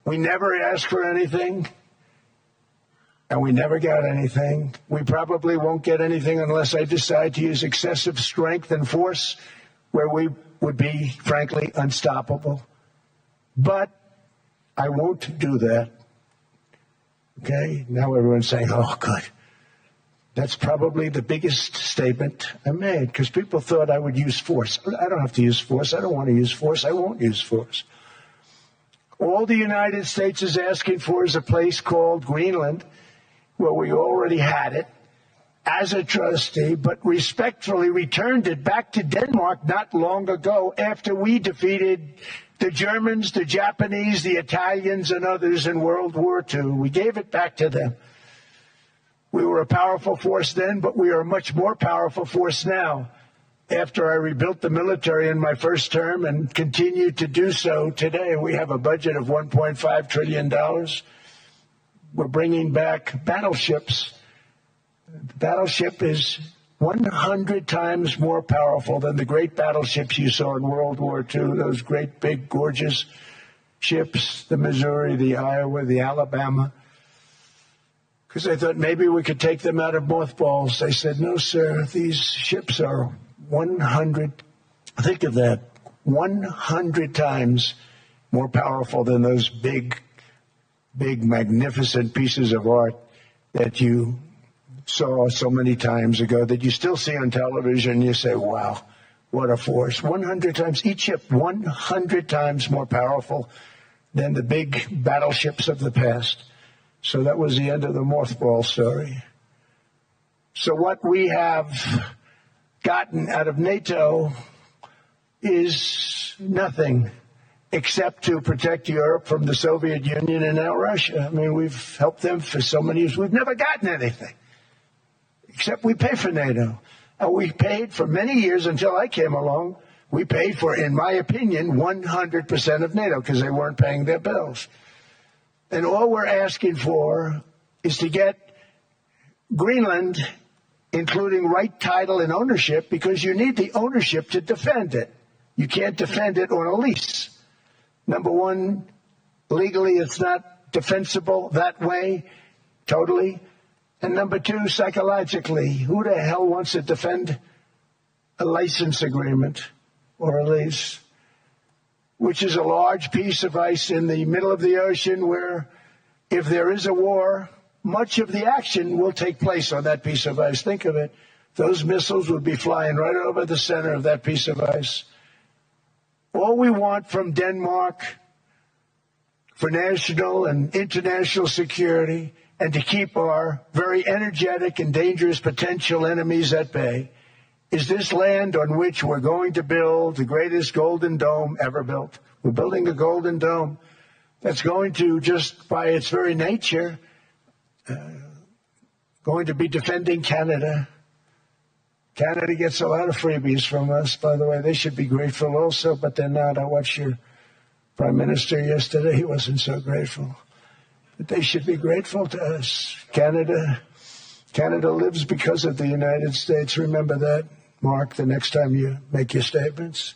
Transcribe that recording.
We never asked for anything, and we never got anything. We probably won't get anything unless I decide to use excessive strength and force where we would be, frankly, unstoppable. But I won't do that. Okay? Now everyone's saying, oh, good. That's probably the biggest statement I made, because people thought I would use force. I don't have to use force. I don't want to use force. I won't use force. All the United States is asking for is a place called Greenland, where we already had it as a trustee, but respectfully returned it back to Denmark not long ago after we defeated the Germans, the Japanese, the Italians, and others in World War II. We gave it back to them. We were a powerful force then, but we are a much more powerful force now after I rebuilt the military in my first term and continue to do so today. We have a budget of $1.5 trillion. We're bringing back battleships. The battleship is 100 times more powerful than the great battleships you saw in World War II, those great, big, gorgeous ships, the Missouri, the Iowa, the Alabama. Because I thought maybe we could take them out of mothballs. They said, no, sir, these ships are 100, think of that, 100 times more powerful than those big, magnificent pieces of art that you saw so many times ago, that you still see on television. You say, wow, what a force. 100 times, each ship 100 times more powerful than the big battleships of the past. So that was the end of the mothball story. So what we have gotten out of NATO is nothing except to protect Europe from the Soviet Union and now Russia. I mean, we've helped them for so many years. We've never gotten anything, except we pay for NATO. And we paid for many years until I came along. We paid for, in my opinion, 100% of NATO because they weren't paying their bills. And all we're asking for is to get Greenland, including right title and ownership, because you need the ownership to defend it. You can't defend it on a lease. Number one, legally it's not defensible that way, totally. And number two, psychologically, who the hell wants to defend a license agreement or a lease, which is a large piece of ice in the middle of the ocean where, if there is a war, much of the action will take place on that piece of ice. Think of it. Those missiles would be flying right over the center of that piece of ice. All we want from Denmark for national and international security and to keep our very energetic and dangerous potential enemies at bay is this land on which we're going to build the greatest golden dome ever built. We're building a golden dome that's going to, just by its very nature, going to be defending Canada. Canada gets a lot of freebies from us, by the way. They should be grateful also, but they're not. I watched your Prime Minister yesterday. He wasn't so grateful. But they should be grateful to us. Canada lives because of the United States. Remember that, Mark, the next time you make your statements.